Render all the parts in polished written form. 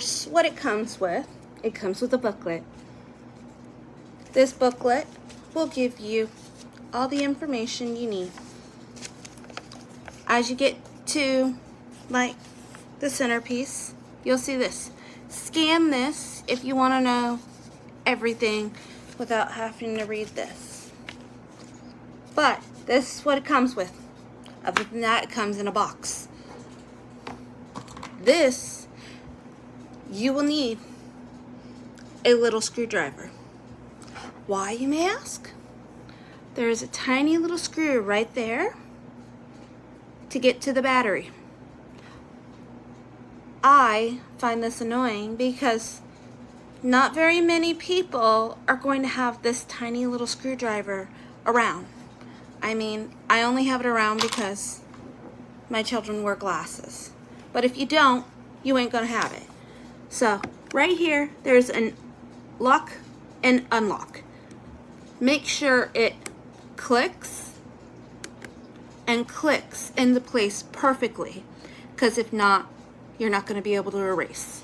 here's what it comes with. It comes with a booklet. This booklet will give you all the information you need. As you get to like the centerpiece, you'll see this. Scan this if you want to know everything without having to read this. But this is what it comes with. Other than that, it comes in a box. This, you will need a little screwdriver. Why, you may ask? There is a tiny little screw right there to get to the battery. I find this annoying because not very many people are going to have this tiny little screwdriver around. I mean, I only have it around because my children wear glasses. But if you don't, you ain't gonna have it. So right here, there's an lock and unlock. Make sure it clicks and clicks into place perfectly, because if not, you're not gonna be able to erase.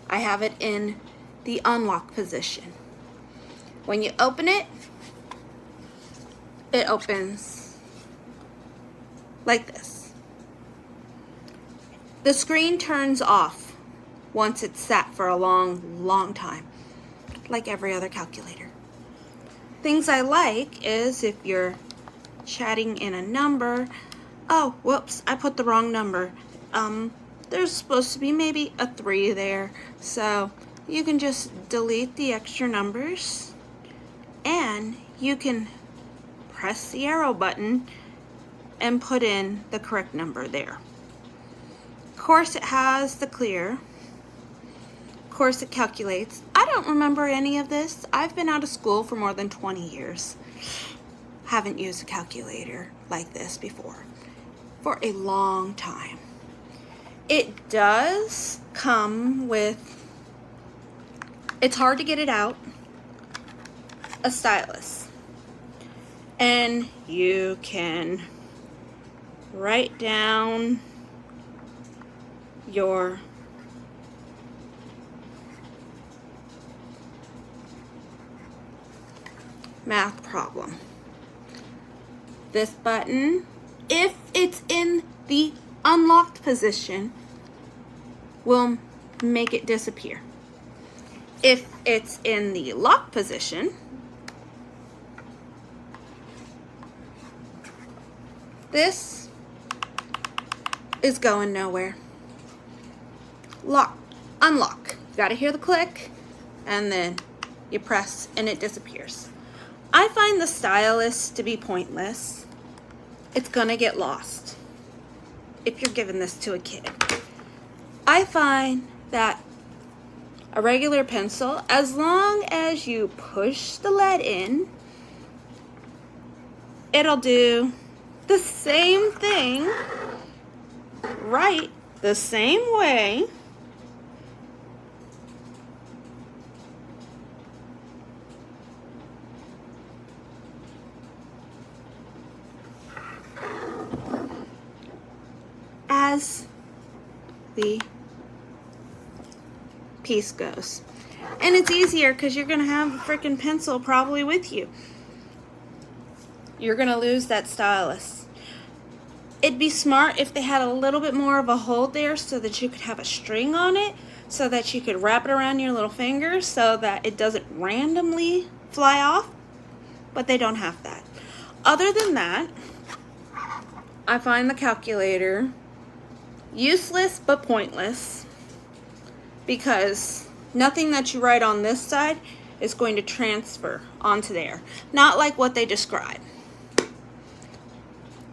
I have it in the unlock position. When you open it, it opens like this. The screen turns off once it's sat for a long time, like every other calculator. Things I like is if you're chatting in a number, oh, whoops, I put the wrong number. There's supposed to be maybe a 3 there, so you can just delete the extra numbers and you can press the arrow button and put in the correct number there. Of course, it has the clear. Of course, it calculates. I don't remember any of this. I've been out of school for more than 20 years. Haven't used a calculator like this before for a long time. It does come with, it's hard to get it out, a stylus. And you can write down your math problem. This button, if it's in the unlocked position, will make it disappear. If it's in the locked position, this is going nowhere. Lock, unlock. You gotta hear the click, and then you press and it disappears. I find the stylus to be pointless. It's gonna get lost if you're giving this to a kid. I find that a regular pencil, as long as you push the lead in, it'll do the same thing, right the same way as the piece goes. And it's easier because you're gonna have a freaking pencil probably with you. You're gonna lose that stylus. It'd be smart if they had a little bit more of a hold there so that you could have a string on it, so that you could wrap it around your little finger so that it doesn't randomly fly off, but they don't have that. Other than that, I find the calculator useless but pointless, because nothing that you write on this side is going to transfer onto there. Not like what they describe.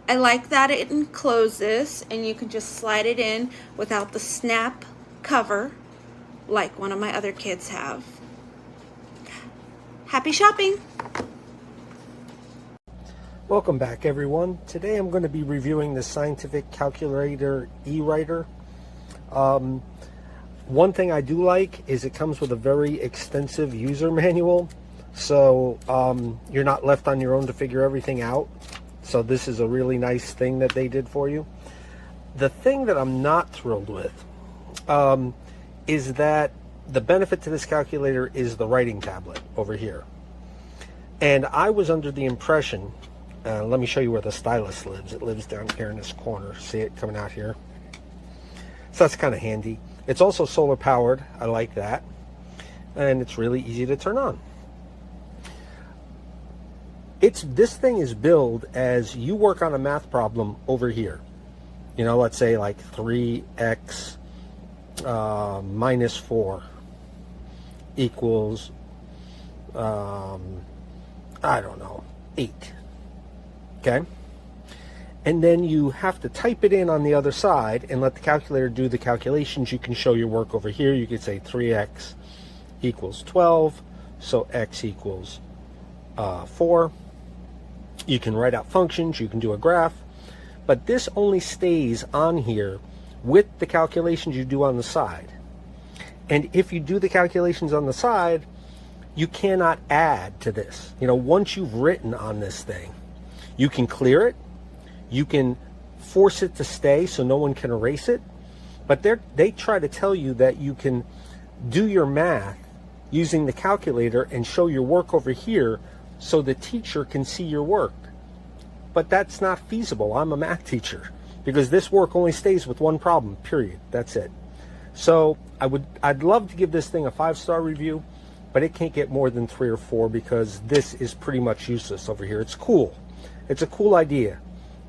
I like that it encloses and you can just slide it in without the snap cover like one of my other kids have. Happy shopping! Welcome back, everyone. Today I'm going to be reviewing the Scientific Calculator e-writer. One thing I do like is it comes with a very extensive user manual, so you're not left on your own to figure everything out. So this is a really nice thing that they did for you. The thing that I'm not thrilled with is that the benefit to this calculator is the writing tablet over here. And I was under the impression, let me show you where the stylus lives. It lives down here in this corner. See it coming out here? So that's kind of handy. It's also solar powered. I like that. And it's really easy to turn on. This thing is billed as you work on a math problem over here. You know, let's say like 3x minus 4 equals, I don't know, 8. Okay? And then you have to type it in on the other side and let the calculator do the calculations. You can show your work over here. You could say 3x equals 12, so x equals 4. You can write out functions, you can do a graph, but this only stays on here with the calculations you do on the side. And if you do the calculations on the side, you cannot add to this. You know, once you've written on this thing, you can clear it, you can force it to stay so no one can erase it, but they try to tell you that you can do your math using the calculator and show your work over here so the teacher can see your work. But that's not feasible. I'm a math teacher, because this work only stays with one problem, period. That's it. So I'd love to give this thing a 5-star review, but it can't get more than 3 or 4 because this is pretty much useless over here. It's cool. It's a cool idea,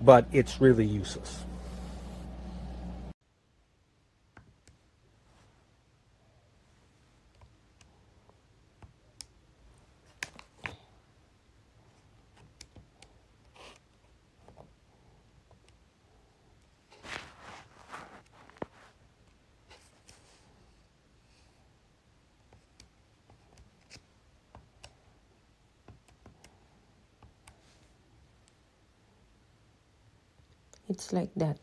but it's really useless. It's like that.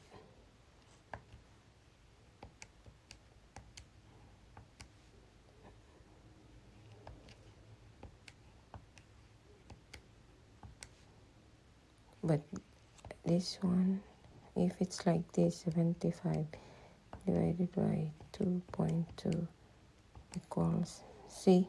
But this one, if it's like this, 75 divided by 2.2 equals, see?